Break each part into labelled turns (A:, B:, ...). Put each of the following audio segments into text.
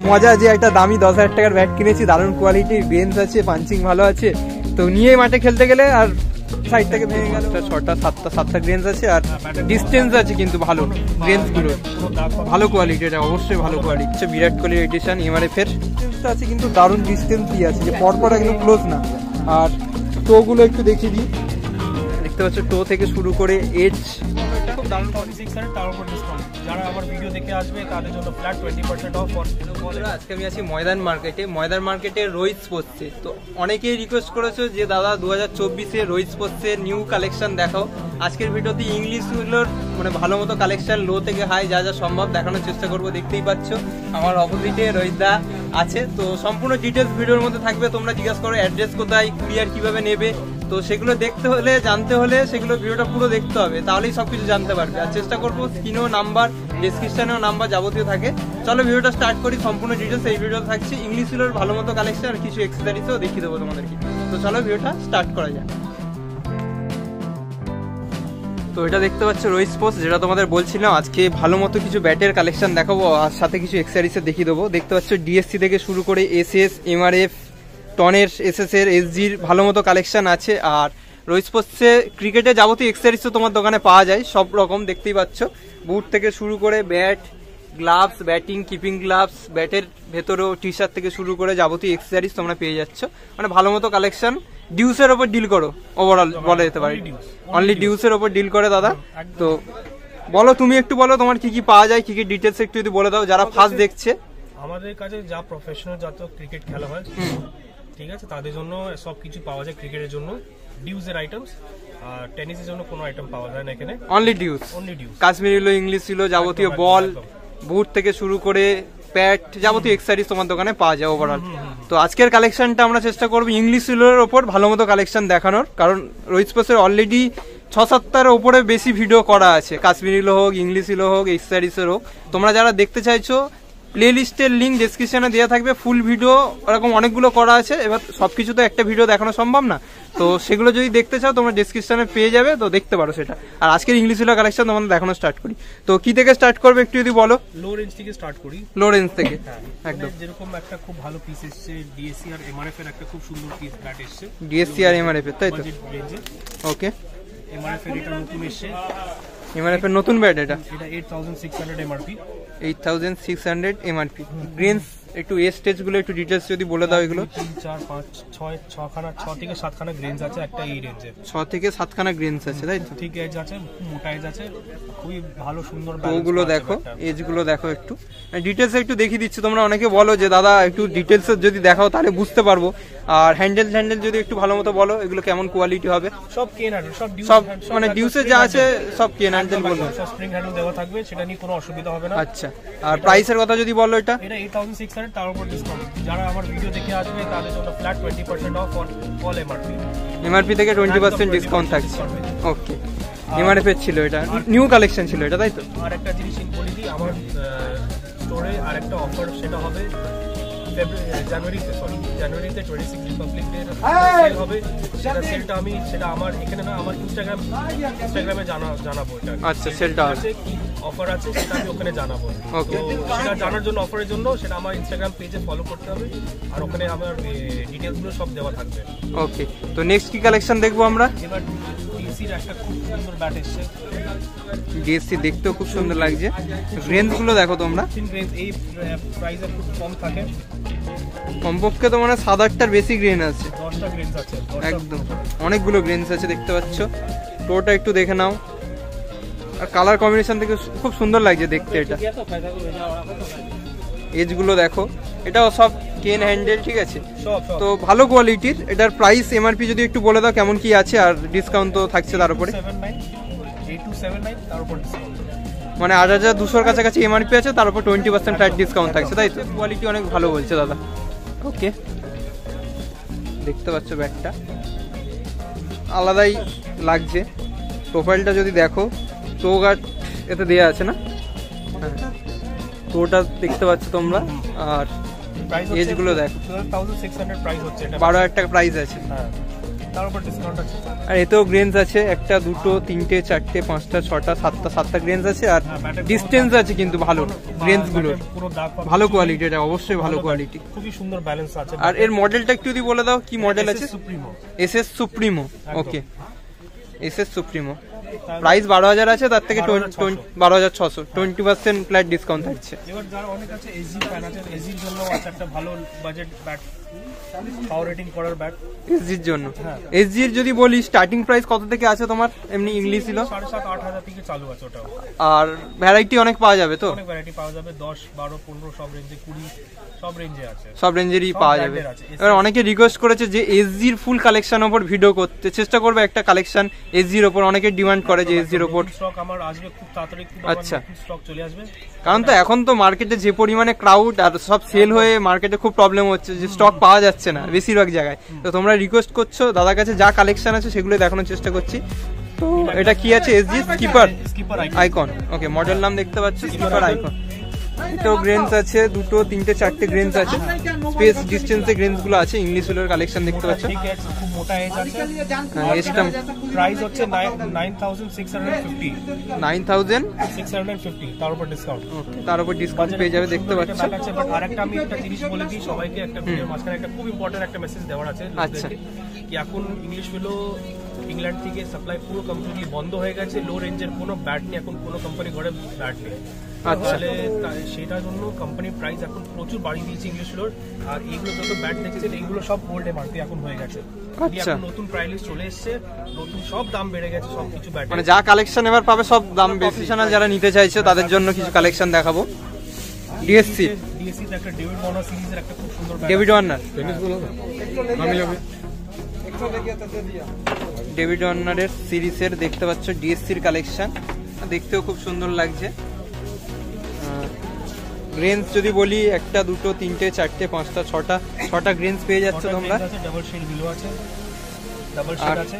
A: মজা যে একটা দামি 10,000 টাকার ব্যাট কিনেছি, দারুণ কোয়ালিটির, রেঞ্জ আছে, পাঞ্চিং ভালো আছে, তো নিয়ে মাঠে খেলতে গেলে আর সাইড থেকে ভেঙে গেল। 6টা 7টা রেঞ্জ আছে আর ডিস্টেন্স আছে কিন্তু ভালো, রেঞ্জগুলো ভালো কোয়ালিটি, এটা অবশ্যই ভালো quality. Virat Kohli addition MRF এর ডিস্টেন্সটা আছে কিন্তু দারুণ ডিস্টেন্স দিয়ে আছে, যে পরপর একদম ক্লোজ না। আর টোগুলো একটু দেখিয়ে দিই, দেখতে পাচ্ছ টো থেকে শুরু করে এজ খুব দারুণ।
B: 46 তার উপর ডিসকাউন্ট, যারা আমার ভিডিও দেখে আসবে তাদের জন্য ফ্ল্যাট 20% অফ।
A: আজকে আমি আছি ময়দান মার্কেটে। ময়দান মার্কেটে রোহিত স্পোর্টসে, তো অনেকেই রিকোয়েস্ট করেছো যে দাদা 2024-এ রোহিত স্পোর্টসের নিউ কালেকশন দেখাও। আজকের ভিডিওতে ইংলিশগুলোর মানে ভালো মতো কালেকশন, লো থেকে হাই যা যা সম্ভব দেখানোর চেষ্টা করবো। দেখতেই পাচ্ছ আমার অপোজিটে রোহিত দা আছে, তো সম্পূর্ণ ডিটেলস ভিডিওর মধ্যে থাকবে। তোমরা জিজ্ঞাসা করো অ্যাড্রেস কোথায়, কুরিয়ার কিভাবে নেবে, তো সেগুলো দেখতে হলে, জানতে হলে সেগুলো ভিডিওটা পুরো দেখতে হবে, তাহলেই সবকিছু জানতে পারবে। আর চেষ্টা করবো স্ক্রিনেও নাম্বার, ডেসক্রিপশনেও নাম্বার যাবতীয় থাকে। চলো ভিডিওটা স্টার্ট করি, সম্পূর্ণ ডিটেলস এই ভিডিওতে থাকছে। ইংলিশগুলোর ভালো মতো কালেকশন আর কিছু এক্সেসরিজও দেখিয়ে দেবো তোমাদেরকে। তো চলো ভিডিওটা স্টার্ট করা যাক। তো এটা দেখতে পাচ্ছ রোহিত স্পোর্টস, যেটা তোমাদের বলছিলাম আজকে ভালো মতো কিছু ব্যাটের কালেকশন দেখাবো আর সাথে কিছু এক্সেসরিজও দেখিয়ে দেবো। দেখতে পাচ্ছ ডিএসসি থেকে শুরু করে এসএস, এমআরএফ, টনের, এসএস এর, এসজির ভালো মতো কালেকশন আছে। আর রোহিত স্পোর্টসে ক্রিকেটে যাবতীয় এক্সেসরিজও তোমার দোকানে পাওয়া যায় সব রকম, দেখতেই পাচ্ছ। বুট থেকে শুরু করে bat, gloves, batting, keeping gloves, ব্যাটের ভেতরেও টি শার্ট থেকে শুরু করে যাবতীয় এক্সেসরিজ তোমরা পেয়ে যাচ্ছ। মানে ভালো মতো কালেকশন। ডিউসের ওপর ডিল করো ওভারঅল বলা যেতে পারে, অনলি ডিউসের ওপর ডিল করে দাদা। তো বলো, তুমি একটু বলো তোমার কি কি পাওয়া যায়, কি কি ডিটেলস একটু যদি বলে দাও যারা ফার্স্ট দেখছে।
B: আমাদের কাছে যা প্রফেশনাল যত ক্রিকেট খেলা হয়, ঠিক আছে, তাদের জন্য সবকিছু পাওয়া যায়। ক্রিকেটের জন্য ডিউসের আইটেমস, আর টেনিসের জন্য কোনো আইটেম পাওয়া যায় না এখানে,
A: অনলি ডিউস। কাশ্মীরি লো, ইংলিশ ছিল, যাবতীয় বল, বুট থেকে শুরু করে প্যাট, যাবতীয় এক্সেসরিজ তোমার দোকানে পাওয়া যায় ওভারঅল। তো আজকের কালেকশনটা আমরা চেষ্টা করবো ইংলিশ সিলোর ওপর ভালো মতো কালেকশন দেখানোর, কারণ রোহিত স্পোর্টসের অলরেডি 6-7টার ওপরে বেশি ভিডিও করা আছে, কাশ্মীরি লো হোক, ইংলিশ লো হোক, এক্সেসরিজের হোক। তোমরা যারা দেখতে চাইছো প্লে লিস্টের লিঙ্ক ডেসক্রিপশনে দেওয়া থাকবে, ফুল ভিডিও ওরকম অনেকগুলো করা আছে। এবার সবকিছু তো একটা ভিডিও দেখানো সম্ভব না, তো সেগুলো যদি দেখতে চাও তোমরা ডেসক্রিপশনে পেয়ে যাবে, তো দেখতে পারো সেটা। আর আজকের ইংলিশ কালেকশন তোমাদের দেখানো স্টার্ট করি। তো কি থেকে স্টার্ট করবে একটু যদি বলো।
B: লো রেঞ্জ থেকে স্টার্ট করি।
A: লো রেঞ্জ থেকে একদম।
B: যেরকম একটা খুব ভালো পিস এসেছে, ডিএসসি আর এমআরএফ এর একটা খুব সুন্দর পিস ব্যাট এসেছে।
A: ডিএসসি আর এমআরএফ এর, তাই তো? ওকে,
B: এমআরএফ এর এটা নতুন এসেছে।
A: এমআরএফ এর নতুন ব্যাট, এটা
B: 8600 এমআরপি।
A: 8600 এমআরপি। গ্রেনস একটু এ স্টেজ গুলো একটু ডিটেইলস যদি বলে দাও। এগুলো
B: 3 4 5 6 খানা, 6 থেকে 7 খানা গ্রেনস আছে একটা এই রেঞ্জে।
A: 6 থেকে 7 খানা গ্রেনস আছে, তাই তো?
B: ঠিক এজ আছে, মোটা এজ আছে, খুবই ভালো সুন্দর।
A: ওগুলো দেখো, এজ গুলো দেখো, একটু ডিটেইলস একটু দেখিয়ে দিচ্ছি। তোমরা অনেকে বলো যে দাদা একটু ডিটেইলস যদি দেখাও তাহলে বুঝতে পারবো। আর হ্যান্ডেল যদি একটু ভালো মতো বলো, এগুলো কেমন কোয়ালিটি হবে।
B: সব কেন হ্যান্ডেল,
A: সব মানে ডিউসে যা আছে সব কেন হ্যান্ডেল বলবো,
B: সব স্প্রিং হ্যান্ডেল দেওয়া থাকবে, সেটা নিয়ে কোনো অসুবিধা হবে না।
A: আচ্ছা, আর প্রাইসের কথা যদি বলো। এটা
B: 8600 তার উপর ডিসকাউন্ট, যারা আমার ভিডিও দেখে আসবে তাদের জন্য flat 20% of all MRP.
A: MRP থেকে 20% ডিসকাউন্ট থাকছে। ওকে, এমআরএফ এর ছিল, এটা নিউ কালেকশন ছিল এটা, তাই তো?
B: আর একটা জিনিস বলে দিই, আমার স্টোরে আরেকটা অফার, সেটা হবে জানুয়ারিতে 26 রিপাবলিক ডে সেল হবে। সেটা আমার এখানে না, আমার ইনস্টাগ্রামে জানাবো এটা।
A: আচ্ছা, সেলটা
B: আছে কি অফার আছে সেটা আমি ওখানে জানাবো। তো সেটা জানার জন্য, অফারের জন্য, সেটা আমার ইনস্টাগ্রাম পেজে ফলো করতে হবে, আর ওখানে আমার ডিটেইলস গুলো সব দেওয়া থাকবে।
A: ওকে, তো নেক্সট কি কালেকশন দেখবো আমরা?
B: এবার ডিএসসির একটা খুব সুন্দর ব্যাট এসেছে।
A: ডিএসসি দেখতেও খুব সুন্দর লাগছে। রেঞ্জ গুলো দেখো তোমরা,
B: এই প্রাইসে খুব কম থাকে,
A: কমপক্ষে তো মানে 7-8টার বেশি গ্রেন আছে।
B: 10টা গ্রেনস আছে
A: একদম, অনেকগুলো গ্রেনস আছে দেখতে পাচ্ছ। টোটা একটু দেখে নাও, আর কালার কম্বিনেশন থেকে খুব সুন্দর লাগছে দেখতে। এটা এজ গুলো দেখো, এটাও সব কেন হ্যান্ডেল, ঠিক আছে, তো ভালো কোয়ালিটির। এটার প্রাইস এমআরপি যদি একটু বলে দাও কেমন কি আছে, আর ডিসকাউন্ট তো থাকছে তার উপরে।
B: 8279 তার উপর ডিসকাউন্ট,
A: মানে 8200-এর কাছাকাছি এমআরপি আছে, তার উপর 20% ফ্ল্যাট ডিসকাউন্ট থাকছে, তাই তো? কোয়ালিটি অনেক ভালো বলছে দাদা। ওকে, দেখতে পাচ্ছ ব্যাগটা আলাদাই লাগছে। প্রোফাইলটা যদি দেখো, টো গার্ড এতে দেওয়া আছে না, টোটা দেখতে পাচ্ছ তোমরা। আর এজগুলো দেখো,
B: 12600 প্রাইস হচ্ছে, এটা
A: 12,000 টাকা প্রাইস আছে।
B: তার উপর ডিসকাউন্ট আছে।
A: আর এতেও গ্রেনস আছে, একটা দুটো তিনটে চারটে পাঁচটা ছটা সাতটা গ্রেনস আছে। আর ডিস্টেন্স আছে কিন্তু ভালো গ্রেনস গুলো, ভালো কোয়ালিটি, এটা অবশ্যই ভালো কোয়ালিটি,
B: খুবই সুন্দর ব্যালেন্স আছে।
A: আর এর মডেলটা একটু যদি বলে দাও, কি মডেল আছে?
B: Supremo,
A: SS Supremo. Okay, SS Supremo, price 12,000 আছে, তার থেকে 12,600, 20% ফ্ল্যাট ডিসকাউন্ট থাকছে।
B: এবার যারা অনেক আছে এসজি ফ্যান আছে, এসজির জন্য আছে একটা ভালো বাজেট ব্যাট, পাওয়ার রেটিং করার ব্যাট
A: এসজির জন্য। এসজির যদি বলি স্টার্টিং প্রাইস কত থেকে আছে তোমার? এমনি ইংলিশ ছিল
B: 7,500-8,000 থেকে চালু আছে ওটাও।
A: আর ভ্যারাইটি অনেক পাওয়া যাবে তো?
B: অনেক ভ্যারাইটি পাওয়া যাবে, 10, 12, 15 সব রেঞ্জে, 20 সব রেঞ্জে আছে,
A: সব রেঞ্জেরই পাওয়া যাবে। এবার অনেকে রিকোয়েস্ট করেছে যে এসজির ফুল কালেকশন ওপর ভিডিও করতে, চেষ্টা করবে একটা কালেকশন এসজির ওপর, অনেকে ডিমান্ড করে যে এসজির ওপর।
B: স্টক আমার আসবে খুব তাড়াতাড়ি,
A: আচ্ছা,
B: স্টক চলে আসবে।
A: কারণ তো এখন তো মার্কেটে যে পরিমাণে ক্রাউড আর সব সেল হয়ে মার্কেটে খুব প্রবলেম হচ্ছে যে স্টক পাওয়া যাচ্ছে না বেশিরভাগ জায়গায়। তো তোমরা রিকোয়েস্ট করছো দাদার কাছে যা কালেকশন আছে সেগুলো দেখানোর চেষ্টা করছি। তো এটা কি আছে? SG skipper icon. Okay, model নাম দেখতে পাচ্ছ স্কিপার আইকন। এটাও গ্রেনস আছে, দুটো তিনটে চারটে গ্রেনস আছে, স্পেস ডিস্টেন্সে গ্রেনস গুলো আছে। ইংলিশ উলের কালেকশন দেখতে পাচ্ছ,
B: খুব মোটা এজ আছে।
A: এজটা
B: প্রাইস হচ্ছে 9,650,
A: 9,650,
B: তার উপর ডিসকাউন্ট।
A: তার উপর ডিসকাউন্ট পেয়ে যাবে, দেখতে পাচ্ছ।
B: আরেকটা আমি একটা জিনিস বলে দিই সবাইকে, একটা ভিডিওর মাঝখানে একটা খুব ইম্পর্টেন্ট একটা মেসেজ দেওয়ার আছে।
A: আচ্ছা,
B: কি এখন ইংলিশ গুলো ইংল্যান্ড থেকে সাপ্লাই পুরো কমপ্লিটলি বন্ধ হয়ে গেছে, লো রেঞ্জের কোনো ব্যাট নেই এখন, কোনো কোম্পানি ঘরে ব্যাট নেই। তাহলে সেটার জন্য কোম্পানির প্রাইস এখন প্রচুর বাড়িয়ে দিয়েছে ইংলিশ গুলোর। আর এইগুলো যত ব্যাট দেখছেন এইগুলো সব ওল্ড এমআরপি এখন হয়ে গেছে, এখন নতুন প্রাইস লিস্ট চলে এসেছে, নতুন সব দাম বেড়ে গেছে সব কিছু ব্যাট,
A: মানে যা কালেকশন এবার পাবে সব দাম প্রফেশনাল যারা নিতে চাইছে তাদের জন্য কিছু কালেকশন দেখাবো। ডিএসসি
B: তে একটা ডেভিড ওয়ার্নার সিরিজের একটা খুব সুন্দর ব্যাট,
A: ডেভিড ওয়ার্নার, ডেভিড ওয়ার্নারের সিরিজের দেখতে পাচ্ছ ডিএসসির কালেকশন, দেখতেও খুব সুন্দর লাগছে। গ্রেনস যদি বলি একটা দুটো তিনটে চারটে পাঁচটা ছটা গ্রেনস পেয়ে যাচ্ছ তোমরা।
B: ডাবল শেড বিলো আছে, ডাবল শেড আছে।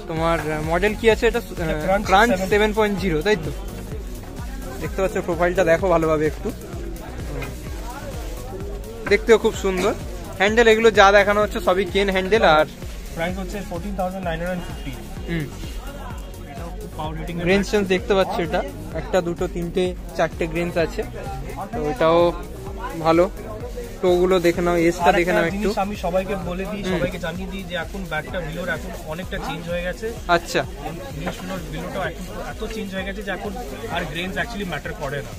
A: তোমার মডেল কি আছে? এটা ক্রাঞ্চ 7.0, তাই তো? দেখতে পাচ্ছ, প্রোফাইলটা দেখো ভালোভাবে একটু, দেখতেও খুব সুন্দর। হ্যান্ডেল এগুলো যা দেখানো হচ্ছে সবই কেন হ্যান্ডেল। আর
B: প্রাইস হচ্ছে 14,950।
A: গ্রেনস দেখতে পাচ্ছ, এটা একটা দুটো তিনটে চারটে গ্রেনস আছে, তো এটাও ভালো। টোগুলো দেখে নাও, এজটা দেখে নাও একটু।
B: আমি সবাইকে বলে দিই, সবাইকে জানিয়ে দিই যে এখন ব্যাটটা বিলোর এখন অনেকটা চেঞ্জ হয়ে গেছে।
A: আচ্ছা,
B: ইংলিশ বিলোটা এখন এত চেঞ্জ হয়ে গেছে যে এখন আর গ্রেনস অ্যাকচুয়ালি ম্যাটার করে না,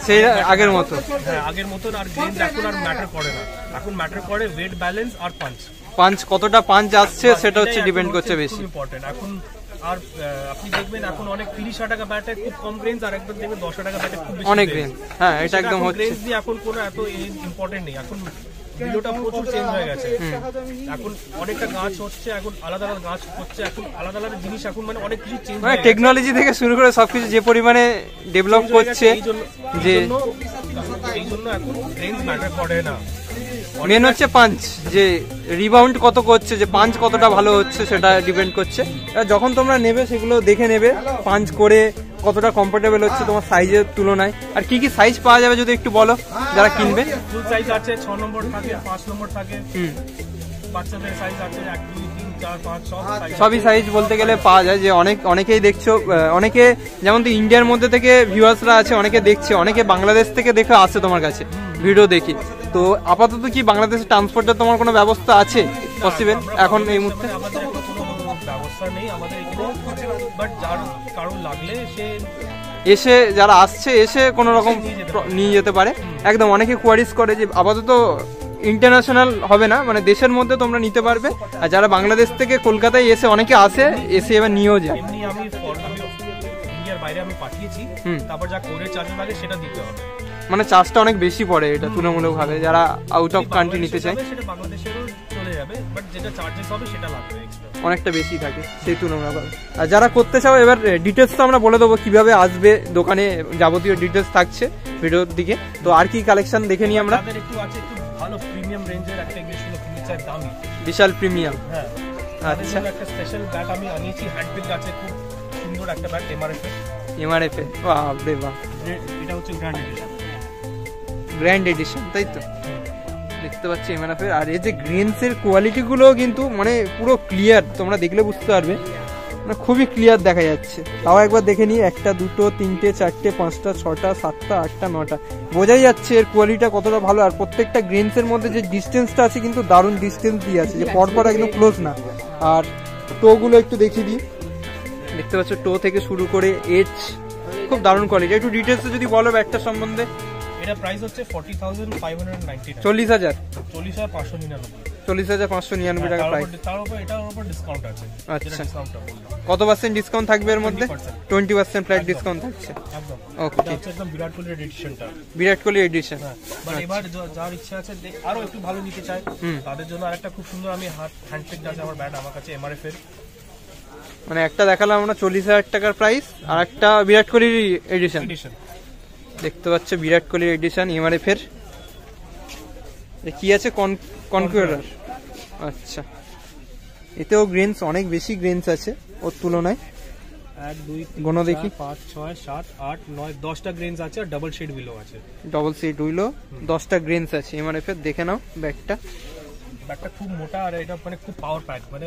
A: সেই আগের মতো।
B: হ্যাঁ, আগের মতন আর গ্রেনস এখন আর ম্যাটার করে না, এখন ম্যাটার করে ওয়েট ব্যালেন্স আর পাঞ্চ কতটা পাঞ্চ আসছে সেটা হচ্ছে ডিপেন্ড করছে বেশি, ইম্পর্টেন্ট এখন। আর আপনি দেখবেন এখন অনেক 30,000 টাকা ব্যাটে খুব কম গ্রেনস, আর একদম দেখবেন 10,000 টাকা ব্যাটে খুব বেশি
A: অনেক গ্রেনস। হ্যাঁ, এটা একদম হচ্ছে।
B: গ্রেনস দিয়ে এখন কোনো এত ইম্পর্টেন্ট নেই, এখন ভিডিওটা প্রচুর চেঞ্জ হয়ে গেছে। এখন অনেকটা গাছ হচ্ছে, এখন আলাদা আলাদা গাছ হচ্ছে, এখন আলাদা আলাদা জিনিস, এখন মানে অনেক কিছু চেঞ্জ হয়ে গেছে।
A: টেকনোলজি থেকে শুরু করে সবকিছু যে পরিমাণে ডেভেলপ করছে, যে
B: এই জন্য এখন গ্রেনস ম্যাটার করে না।
A: মেন হচ্ছে পাঞ্চ, যে রিবাউন্ড কত করছে, যে পাঞ্চ কতটা ভালো হচ্ছে সেটা ডিপেন্ড করছে। যখন তোমরা নেবে সেগুলো দেখে নেবে, পাঞ্চ করে কতটা কমফোর্টেবল হচ্ছে তোমার সাইজের তুলনায়। আর কি কি সাইজ পাওয়া যাবে যদি একটু বলো যারা কিনবে?
B: ফুল সাইজ আছে, 6 নম্বর থাকে, 5 নম্বর থাকে, বাচ্চাদের সাইজ আছে 1, 2, 3, 4, 5
A: সবই সাইজ বলতে গেলে পাওয়া যায়। যে অনেকেই দেখছো, অনেকে যেমন তো ইন্ডিয়ার মধ্যে থেকে ভিউয়ার্সরা আছে, অনেকে দেখছে, অনেকে বাংলাদেশ থেকে দেখে আসছে তোমার কাছে ভিডিও দেখি। তো আপাতত কি বাংলাদেশে ট্রান্সপোর্টের তোমার কোনো ব্যবস্থা আছে পসিবল এখন এই মুহূর্তে?
B: আমাদের কোনো ব্যবস্থা নেই আমাদের এখানে, বাট যার কারণ লাগলে সে
A: এসে, যারা আসছে এসে কোনো রকম নিয়ে যেতে পারে একদম। অনেকে কোয়ারিজ করে যে আপাতত ইন্টারন্যাশনাল হবে না, মানে দেশের মধ্যে তোমরা নিতে পারবে। আর যারা বাংলাদেশ থেকে কলকাতায় এসে অনেকে আসে, এসে এবার নিয়েও যায়।
B: এমনি আমি ইন্ডিয়ার বাইরে আমি পাঠিয়েছি, তারপর যা করে চার্জ লাগে সেটা দিতে হবে,
A: মানে চার্জটা অনেক বেশি পড়ে এটা তুলনামূলকভাবে। যারা আউট অফ কান্ট্রি নিতে চায়
B: সেটা বাংলাদেশেরও চলে যাবে, বাট যেটা চার্জেস হবে সেটা লাগবে এক্সট্রা,
A: অনেকটা বেশি থাকে সেই তুলনাভাবে। আর যারা করতে চাও, এবার ডিটেলস তো আমরা বলে দেবো কিভাবে আসবে দোকানে, যাবতীয় ডিটেলস থাকছে ভিডিওর দিকে। তো আর কি কালেকশন দেখে নিই আমরা?
B: একটু আছে, একটু ভালো প্রিমিয়াম রেঞ্জের একটা ইংলিশ ফার্নিচার, দামি,
A: বিশাল প্রিমিয়াম।
B: হ্যাঁ,
A: আচ্ছা,
B: একটা স্পেশাল ব্যাট আমি আনিয়েছি, হ্যান্ডপিক আছে, খুব সুন্দর একটা ব্যাট,
A: এমআরএফ এ। বাহ রে বাহ,
B: এটা হচ্ছে গ্র্যান্ড এডিশন।
A: গ্র্যান্ড এডিশন, তাই তো? দেখতে পাচ্ছি এমআরএফ এর। আর এই যে গ্রেনস এর কোয়ালিটি গুলো কিন্তু মানে পুরো ক্লিয়ার, তোমরা দেখলে বুঝতে পারবে, মানে খুবই ক্লিয়ার দেখা যাচ্ছে। তাও একবার দেখে নিই, 1 2 3 4 5 6 7 8 9টা, বোঝাই যাচ্ছে এর কোয়ালিটিটা কতটা ভালো। আর প্রত্যেকটা গ্রেনস এর মধ্যে যে ডিস্টেন্সটা আছে কিন্তু দারুণ ডিস্টেন্স দিয়ে আছে, যে পরপর একদম ক্লোজ না। আর টো গুলো একটু দেখিয়ে দিই, দেখতে পাচ্ছ টো থেকে শুরু করে এজ খুব দারুণ কোয়ালিটি। একটু ডিটেলসে যদি বলো ব্যাটটার সম্বন্ধে।
B: এটা প্রাইস হচ্ছে 40,599,
A: 40,000,
B: 40,599
A: টাকা প্রাইস।
B: তার উপর এটার উপর ডিসকাউন্ট আছে।
A: আচ্ছা, কত % ডিসকাউন্ট থাকবে এর মধ্যে? 20% ফ্ল্যাট ডিসকাউন্ট থাকছে।
B: একদম
A: ওকে,
B: এটা হচ্ছে একদম বিরাট কোহলির এডিশনটা।
A: বিরাট কোহলি এডিশন।
B: বাট এবার যার ইচ্ছা আছে আরো একটু ভালো নিতে চায়, তাদের জন্য আরেকটা খুব সুন্দর আমি হ্যান্ডপিক আছে আমার ব্যাট আমার কাছে এমআরএফ এর।
A: মানে একটা দেখালাম আমরা 40,000 টাকার প্রাইস, আর একটা বিরাট কোহলির এডিশন দেখতে পাচ্ছ, বিরাট কোহলির এডিশন এমআরএফ এর। কি আছে? কনকুয়ারার। আচ্ছা, এতেও গ্রেনস অনেক বেশি গ্রেনস আছে ওর তুলনায়।
B: 1 2 3
A: গোনো দেখি,
B: 5 6 7 8 9 10টা গ্রেনস আছে আর ডাবল শেড উইলো আছে।
A: ডাবল শেড উইলো 10টা গ্রেনস আছে এমআরএফ এর। দেখে নাও ব্যাটটা,
B: ব্যাটটা খুব মোটা আর এটা মানে খুব পাওয়ার প্যাক, মানে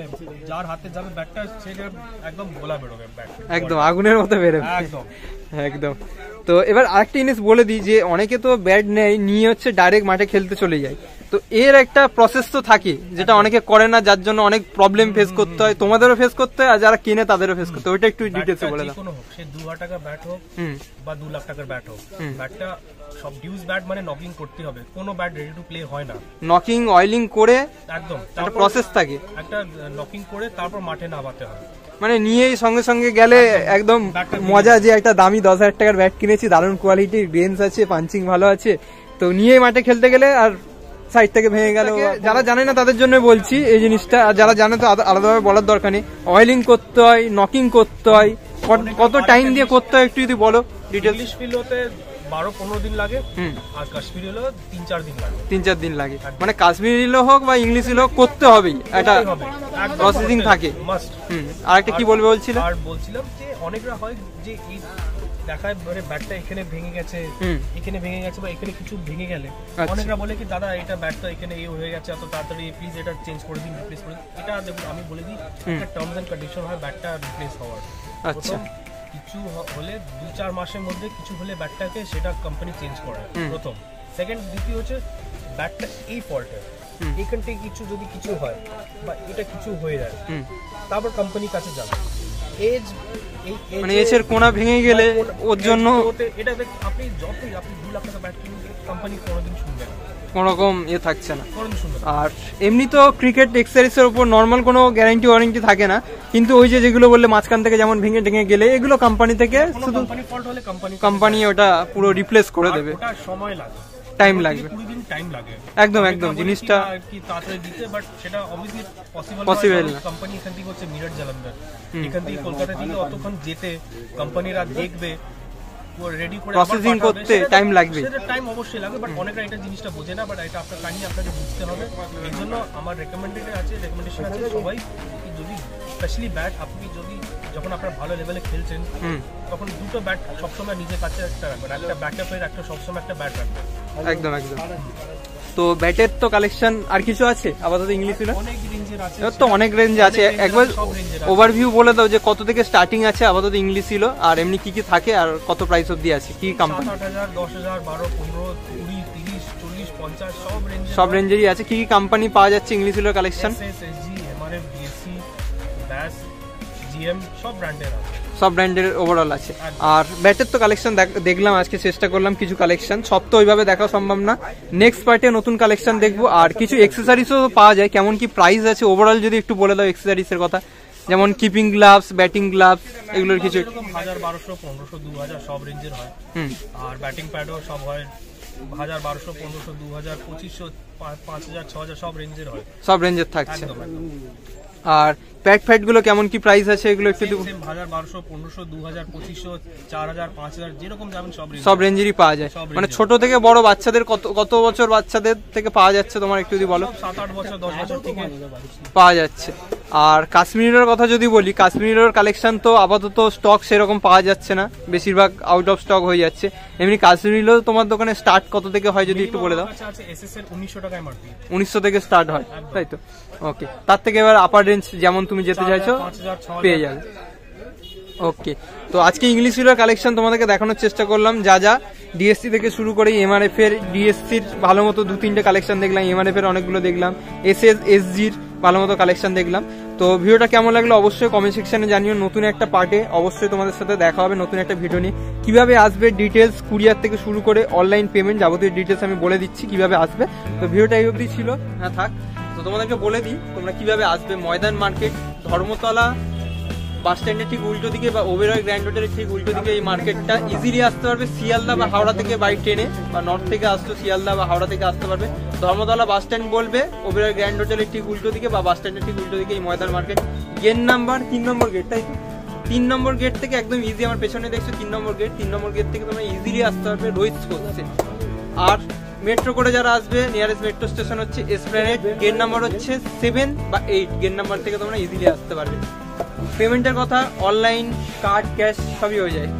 B: যার হাতে যাবে ব্যাটটা সেটা একদম গোলা বেরোবে ব্যাট,
A: একদম আগুনের মতো বেরোবে
B: একদম
A: একদম। তো এবার আরেকটা জিনিস বলে দিই, যে অনেকে তো ব্যাট নেয় নিয়ে হচ্ছে ডাইরেক্ট মাঠে খেলতে চলে যায়, তো এর একটা প্রসেস তো থাকে যেটা অনেকে করে না, যার জন্য অনেক প্রবলেম ফেস করতে হয়, তোমাদেরও ফেস করতে হয় আর যারা কিনে তাদেরও ফেস করতে হয়। ওইটা একটু ডিটেইলসে বলে দাও।
B: কোনো হোক, সে 2,000 টাকার ব্যাট হোক বা 2 লাখ টাকার ব্যাট হোক, ব্যাটটা সব ডিউস ব্যাট মানে নকিং করতে হবে, কোনো ব্যাট রেডি টু প্লে হয় না।
A: নকিং অয়েলিং করে
B: একদম
A: একটা প্রসেস থাকে,
B: একটা নকিং করে তারপর মাঠে নামাতে হয়।
A: মানে নিয়েই সঙ্গে সঙ্গে গেলে একদম মজা, যে একটা দামি 10,000 টাকার ব্যাট কিনেছি, দারুণ কোয়ালিটির গ্রেনস আছে, পাঞ্চিং ভালো আছে, তো নিয়ে মাঠে খেলতে গেলে আর সাইড থেকে ভেঙে গেল। যারা জানে না তাদের জন্য বলছি এই জিনিসটা, আর যারা জানে তো আলাদাভাবে বলার দরকার নেই। অয়েলিং করতে হয়, নকিং করতে হয়, কত টাইম দিয়ে করতে হয় একটু যদি বলো ডিটেইলস।
B: ইংলিশ ফিল হতে 12-15 দিন লাগে, আর কাশ্মীরি হলো 3-4 দিন লাগে।
A: 3-4 দিন লাগে, মানে কাশ্মীরি হোক বা ইংলিশ হোক করতে হবেই, একটা প্রসেসিং থাকে। আর একটা কি বলবে বলছিল?
B: আর বলছিলাম যে অনেকরা হয় যে এই দেখায় মানে ব্যাটটা এখানে ভেঙে গেছে, এখানে ভেঙে গেছে বা এখানে কিছু ভেঙে গেলে অনেকরা বলে কি দাদা এটা ব্যাটটা এখানে এই হয়ে গেছে, এত তাড়াতাড়ি প্লিজ এটা চেঞ্জ করে দিন, রিপ্লেস করে দিন। এটা দেখুন আমি বলে দিই, একটা টার্মস এন্ড কন্ডিশন হয় ব্যাটটা রিপ্লেস হওয়ার।
A: আচ্ছা,
B: কিছু হলে 2-4 মাসের মধ্যে কিছু হলে ব্যাটটাকে সেটা কোম্পানি চেঞ্জ করে প্রথম। সেকেন্ড, দ্বিতীয় হচ্ছে ব্যাটটা এই ফল্টে এখান থেকে কিছু যদি কিছু হয় বা এটা কিছু হয়ে যায়, তারপর কোম্পানির কাছে যাবে। এজ
A: মানে এজের কোণা ভেঙে গেলে ওর জন্য
B: এটা আপনি যতই আপনি 2 লাখ টাকা ব্যাট কিনুন, কোম্পানি কোনোদিন শুনবে না,
A: কোনো রকম থাকছে না।
B: শুনবে।
A: আর এমনি তো ক্রিকেট এক্সেসরিজের উপর নর্মাল কোনো গ্যারান্টি ওয়ারেন্টি থাকে না, কিন্তু ওই যে যেগুলো বললে মাঝখান থেকে যেমন ভেঙে টেঙে গেলে এগুলো কোম্পানি থেকে শুধু কোম্পানি ওটা পুরো রিপ্লেস করে দেবে।
B: ওটা সময় লাগে,
A: টাইম লাগবে,
B: 20 দিন টাইম লাগে
A: একদম একদম। জিনিসটা
B: কি তাড়াতাড়ি দিতে, বাট সেটা অবভিয়াসলি
A: পসিবল না।
B: কোম্পানি এখান থেকে হচ্ছে মিরাট জালান্দার, এখান থেকে কলকাতা থেকে অতক্ষণ যেতে কোম্পানিরা দেখবে রেডি করে
A: প্রসেসিং করতে টাইম লাগবে,
B: সেটা টাইম অবশ্যই লাগবে। বাট অনেকরা এটা জিনিসটা বোঝে না, বাট এটা আপনার কাহিনী আপনাকে বুঝতে হবে। এই জন্য আমার রেকমেন্ডেশন আছে সবাই, যদি স্পেশালি ব্যাট আপনি যদি যখন আপনার ভালো লেভেলে খেলছেন তখন দুটো ব্যাট সবসময় নিজের কাছে একটা রাখবেন, একটা ব্যাকআপের, একটা সবসময় একটা ব্যাট রাখবেন।
A: একদম একদম। তো ব্যাটের তো কালেকশন আর কিছু আছে আপাতত ইংলিশ ছিল,
B: অনেক রেঞ্জের আছে,
A: তো অনেক রেঞ্জ আছে। একবার ওভারভিউ বলে দাও যে কত থেকে স্টার্টিং আছে আপাতত ইংলিশ ছিল, আর এমনি কি কি থাকে আর কত প্রাইস অবধি আছে, কি কোম্পানি?
B: 7,000, 10,000, 12, 15, 20, 30, 40, 50
A: সব রেঞ্জেরই আছে। কি কি কোম্পানি পাওয়া যাচ্ছে ইংলিশ ছিল collection?
B: SG, MRF, BSC, BAS, GM সব ব্র্যান্ডের আছে,
A: সব ব্র্যান্ডের ওভারঅল আছে। আর ব্যাটের তো কালেকশন দেখলাম, আজকে চেষ্টা করলাম কিছু কালেকশন, সব তো ওইভাবে দেখা সম্ভব না। নেক্সট পার্টে নতুন কালেকশন দেখবো। আর কিছু এক্সেসরিজও পাওয়া যায়, কেমন কি প্রাইস আছে ওভারঅল যদি একটু বলে দাও এক্সেসরিজের কথা, যেমন কিপিং গ্লাভস, ব্যাটিং গ্লাভস, এগুলোর কিছু।
B: 1000, 1200, 1500, 2000 সব রেঞ্জের হয়। আর ব্যাটিং প্যাডও সব হয় 1000, 1200, 1500, 2000, 2500, 5000, 6000 সব রেঞ্জের হয়,
A: সব রেঞ্জের থাকছে। আর প্যাড ফ্যাট গুলো কেমন কি প্রাইস আছে এগুলো একটু
B: 1200, 1500, 2000, 2500, 4000, 5000 যেরকম যাবেন
A: সব রেঞ্জেরই পাওয়া যায়। মানে ছোট থেকে বড় বাচ্চাদের কত বছর বাচ্চাদের থেকে পাওয়া যাচ্ছে তোমার একটু যদি বলো?
B: 7-8 বছর 10 বছর থেকে
A: পাওয়া যাচ্ছে। আর কাশ্মীরের কথা যদি বলি, কাশ্মীরের কালেকশন তো আপাতত স্টক সেরকম পাওয়া যাচ্ছে না, বেশিরভাগ আউট অফ স্টক হয়ে যাচ্ছে। এমনি কাশ্মীরেও তোমার দোকানে স্টার্ট কত থেকে হয় যদি একটু বলে দাও?
B: 1900 টাকায় মারতে
A: 1900 থেকে স্টার্ট হয়, তাই তো? ওকে, তার থেকে এবার আপার রেঞ্জ যেমন তুমি যেতে চাইছো পেয়ে যাবে। ওকে, তো আজকে ইংলিশ হিরোর কালেকশন তোমাদেরকে দেখানোর চেষ্টা করলাম। যা যা ডিএসসি থেকে শুরু করে এমআরএফ এর, ডিএসসির ভালো মতো 2-3টে কালেকশন দেখলাম, এমআরএফ এর অনেকগুলো দেখলাম, এসজির ভালো মতো কালেকশন দেখলাম। তো ভিডিওটা কেমন লাগলো অবশ্যই কমেন্ট সেকশনে জানিও। নতুন একটা পার্টে অবশ্যই তোমাদের সাথে দেখা হবে নতুন একটা ভিডিও নিয়ে। কিভাবে আসবে ডিটেলস, কুরিয়ার থেকে শুরু করে অনলাইন পেমেন্ট যাবতীয় ডিটেলস আমি বলে দিচ্ছি কিভাবে আসবে। তো ভিডিওটা এই অবধি ছিল। হ্যাঁ থাক, তো তোমাদেরকে বলে দিই তোমরা কিভাবে আসবে। ময়দান মার্কেট, ধর্মতলা বাস স্ট্যান্ডের ঠিক উল্টো দিকে বা ওবেরয় গ্র্যান্ড হোটেলের ঠিক উল্টো দিকে এই মার্কেটটা। ইজিলি আসতে পারবে শিয়ালদা বা হাওড়া থেকে বাই ট্রেনে, বা নর্থ থেকে আসতো শিয়ালদা বা হাওড়া থেকে আসতে পারবে। ধর্মতলা বাস স্ট্যান্ড বলবে, ওবেরয় গ্র্যান্ড হোটেলের ঠিক উল্টো দিকে বা বাস স্ট্যান্ডের ঠিক উল্টো দিকে এই ময়দান মার্কেট। গেট নাম্বার 3 নম্বর গেট, তাই তো? 3 নম্বর গেট থেকে একদম ইজি, আমার পেছনে দেখছো 3 নম্বর গেট। 3 নম্বর গেট থেকে তোমরা ইজিলি আসতে পারবে রোহিত স্পোর্টসে। আর মেট্রো করে যারা আসবে, নিয়ারেস্ট মেট্রো স্টেশন হচ্ছে এসপ্ল্যানেড, গেট নাম্বার হচ্ছে 7 বা 8। গেট নাম্বার থেকে তোমরা ইজিলি আসতে পারবে। পেমেন্টের কথা, অনলাইন, কার্ড, ক্যাশ সবই হয়ে যায়।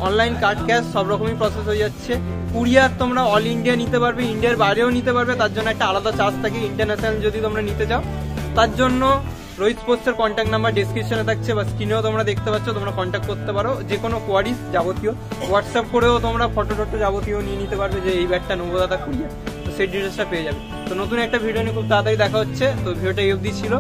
A: অনলাইন, কার্ড, ক্যাশ সব রকমই প্রসেস হয়ে যাচ্ছে। কুরিয়ার তোমরা অল ইন্ডিয়া নিতে পারবে, ইন্ডিয়ার বাইরেও নিতে পারবে, তার জন্য একটা আলাদা চার্জ থাকে। ইন্টারন্যাশনাল যদি তোমরা নিতে চাও তার জন্য রোহিত স্পোর্টসের কন্ট্যাক্ট নাম্বার ডিসক্রিপশনে থাকছে বা স্ক্রিনেও তোমরা দেখতে পাচ্ছ, তোমরা কন্ট্যাক্ট করতে পারো। যে কোনো কোয়ারিজ যাবতীয় হোয়াটসঅ্যাপ করেও তোমরা ফটো যাবতীয় নিয়ে নিতে পারবে যে এই ব্যাগটা নেবো দাদা কুরিয়ার, তো সেই ডিটেলসটা পেয়ে যাবে। তো নতুন একটা ভিডিও নিয়ে খুব তাড়াতাড়ি দেখা হচ্ছে। তো ভিডিওটা এই অবধি ছিল।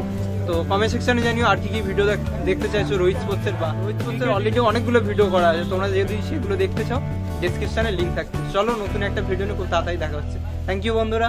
A: তো কমেন্ট সেকশনে জানিও আর কি কি ভিডিও দেখতে চাইছো রোহিত স্পোর্টসের। বা রোহিত স্পোর্টসের অলরেডি অনেকগুলো ভিডিও করা আছে, তোমরা যদি সেগুলো দেখতে চাও ডিসক্রিপশনে লিঙ্ক থাকছে। চলো নতুন একটা ভিডিও নিয়ে খুব তাড়াতাড়ি দেখা হচ্ছে। থ্যাংক ইউ বন্ধুরা।